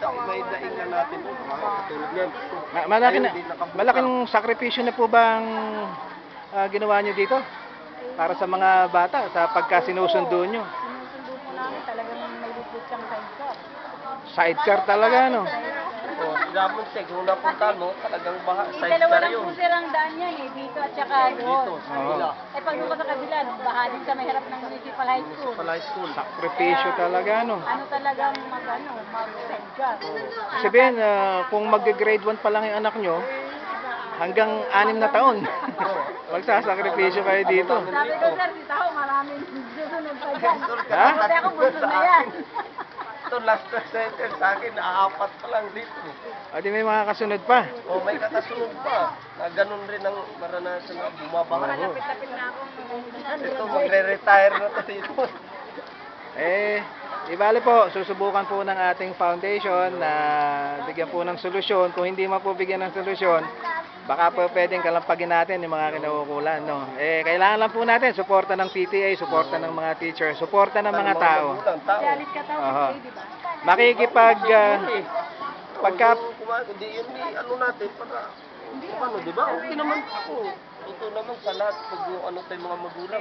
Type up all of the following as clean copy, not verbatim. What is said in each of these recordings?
May daing na natin po, katulad yan. Malaking sakripisyo na po bang ginawa nyo dito? Para sa mga bata, sa pagkasinusundo nyo? Sinusundo po namin talagang may lupit siyang sidecar. Sidecar talaga, no? O, sinabon siya, kung napunta mo, talagang Dalawa sidecar lang yun. po silang daan yan eh, dito at saka Dito, doon. sa kabila. Eh pag doon ka sa kabila, baha din sa may harap ng municipal high school. Sa high school. Sakripisyo talaga, no? Ano talagang mag-sidecar. Sabihin, kung mag-grade 1 pa lang yung anak nyo, hanggang 6 na taon, magsasakripisyo kayo dito. Sabi ko sir, si Tao, maraming susunod pa dyan. Ha? Sabi ako, bunso na yan. Ito, last sentence sa akin, naapat pa lang dito. O di may mga kasunod pa. O, may kakasunod pa. Na ganun rin ang maranasan na bumabaha. Lapit-lapit na ako. Ito, magre-retire na to dito. Di bale po, susubukan po ng ating foundation na bigyan po ng solusyon. Kung hindi man po bigyan ng solusyon, baka po pwedeng kalampagin natin yung mga kinaukulan, no? Kailangan lang po natin, suporta ng PTA, suporta ng mga teacher, suporta ng mga tao. Sialis ka Tao, Aha. di ba? Makikipag, pagka, Hindi yun, ano natin, para, ano, di ba? Okay naman po. Totoo naman sa lahat, pag ano tayo mga magulang.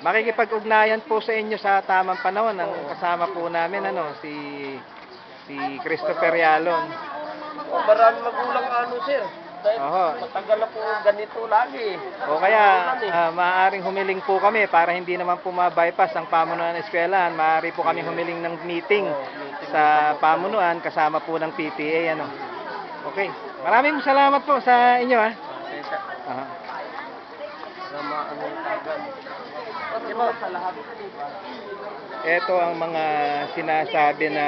makikipag-ugnayan po sa inyo sa tamang panahon. Ang kasama po namin, si Christopher Yalon. O, marami magulang ano, sir. Dahil Oho. matagal na po ganito lagi. O kaya, maaaring humiling po kami para hindi naman po ma-bypass ang pamunuan ng eskwelahan. Maaari po kami humiling ng meeting sa pamunuan kasama po ng PTA. Okay. Maraming salamat po sa inyo. Okay, sir. Aha. Sama, ano, agad. Di ba, sa lahat. Ito ang mga sinasabi na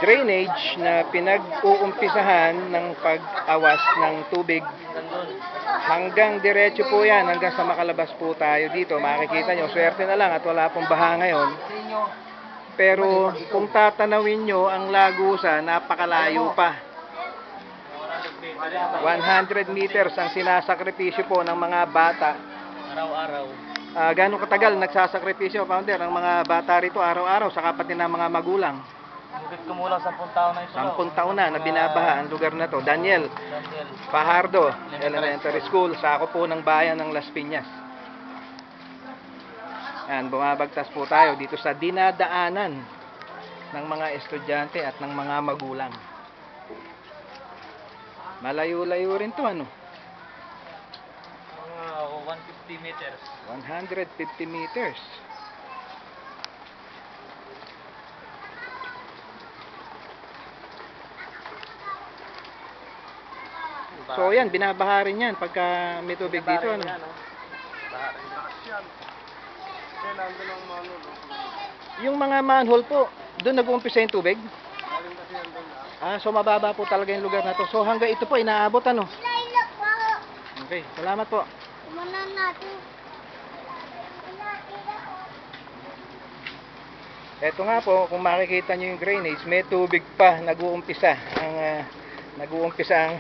drainage na pinag-uumpisahan ng pag-awas ng tubig. Hanggang diretso po yan, hanggang sa makalabas po tayo dito. Makikita nyo, swerte na lang at wala pong baha ngayon. Pero kung tatanawin nyo ang Lagusan, napakalayo pa. 100 meters ang sinasakripisyo po ng mga bata. Araw-araw. Gaano katagal nagsasakripisyo, founder, ang mga bata rito araw-araw sa kapatid ng mga magulang? Higit kumulang 10 taon na ito. 10 taon na binabaha ang lugar na to. Daniel Fajardo Elementary School, sako po ng bayan ng Las Piñas. Yan, bumabagtas po tayo dito sa dinadaanan ng mga estudyante at ng mga magulang. Malayo-layo rin to, ano? 150 meters. 150 meters. So yan, binabaha rin yan pagka may tubig dito, ano? Yung mga manhole po, doon nag-uumpisa yung tubig? So mababa po talaga yung lugar na to. So hanggang ito po inaabot, ano? Okay, salamat po. Ito nga po, kung makikita nyo yung drainage, may tubig pa nag-uumpisa ang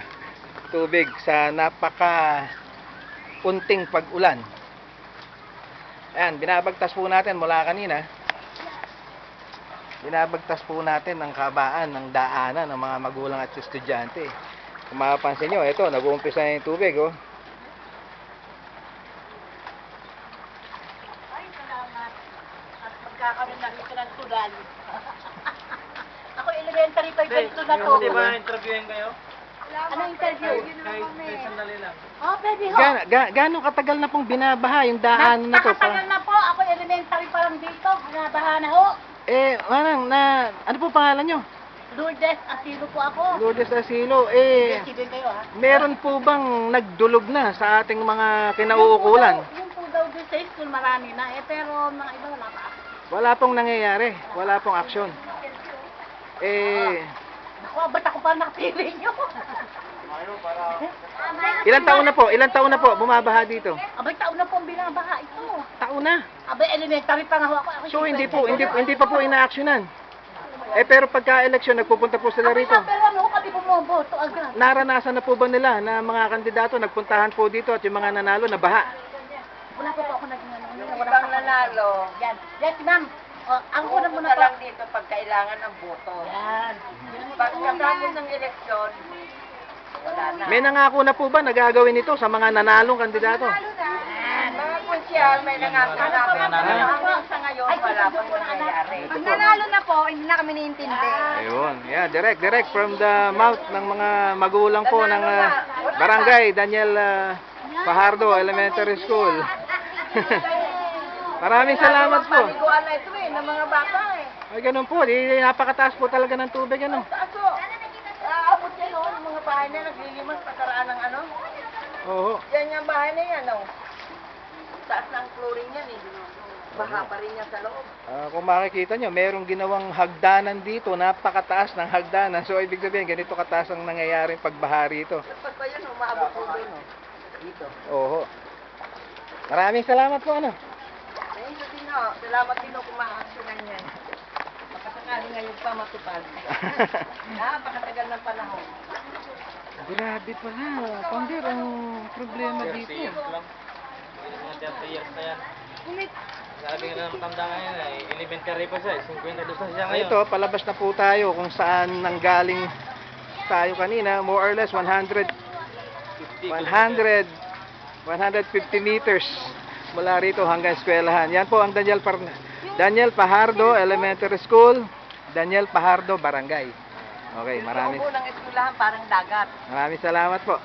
tubig sa napaka unting pag-ulan. Ayan, binabagtas po natin mula kanina. Binabagtas po natin ang kabaan ng daanan ng mga magulang at estudyante. Kung mapapansin nyo, ito, nag-uumpisa na yung tubig, oh. Ay, salamat. At magkakaroon na ito ng tudan. Ako elementary pa ito na to. Di ba interviewin kayo? Ano interview? Kahit sandali lang. Oh, pwede ho. Gaano katagal na pong binabaha yung daanan na to? Nakatagal na po. Ako elementary pa lang dito. Nabaha na ho. Manang, ano po pangalan nyo? Lourdes, asilo po ako. Lourdes Asilo, President kayo ha. meron po bang nagdulog na sa ating mga kinauukulan? Yung po daw doon sa school marami na. Pero mga iba wala pa. Wala pong nangyayari, wala pong aksyon. Ako, ba't ako pa nakapili nyo? Ilang taon na po bumabaha dito? Abay, taon na po ang binabaha ito. Taon na. Abay, elementary pa nga ho ako. So hindi pa po inaaksyonan. Pero pagka-eleksyon nagpupunta po sila rito. Pero ano, kami bumoboto agad. Naranasan na po ba nila na mga kandidato nagpuntahan po dito at yung mga nanalo na baha? Wala pa po ako naging ano. Walang nanalo. Yan. Yes, ma'am. Ang una muna lang dito pag kailangan ng boto. Yan. Pag kasapos ng eleksyon, wala na. May nangako na po ba na gagawin ito sa mga nanalong kandidato? Mga kunsyal, may nangako na hanggang sa ngayon, wala pang nangyayari. Pag nanalo na po, hindi na kami naiintindi. Ayun. Yeah, direct from the mouth ng mga magulang po ng Barangay Daniel Fajardo Elementary School. Maraming salamat po. Paliguan na ito ng mga bata Ay, ganun po. Di, napakataas po talaga ng tubig, ano? Taso, aabot yan yung mga bahay na naglilimas pagkaraan ng ano. Oo. Yan yung bahay na yan, Taas ng flooring yan, Baha pa rin yan sa loob. Kung makikita nyo, merong ginawang hagdanan dito, napakataas ng hagdanan. So, ibig sabihin, ganito kataas ang nangyayaring pagbaha rito. Dapat pa yan, umaabot po doon, Dito. Oo. Maraming salamat po, ano? Ayun sa din, Salamat din kung maaksyonan yan. Makasakali ngayon pa matupad. Napakatagal ng panahon. Grabe pala. Pangdir, ang problema dito. Sabi nga ng matanda ngayon ay elementary pa siya, 52 siya ngayon. Ito, palabas na po tayo kung saan nanggaling tayo kanina. More or less 150 meters mula rito hanggang eskwelahan. Yan po ang Daniel Fajardo Elementary School, Daniel Fajardo Barangay. Okay, maraming Yung ng eskwelahan parang dagat. salamat po.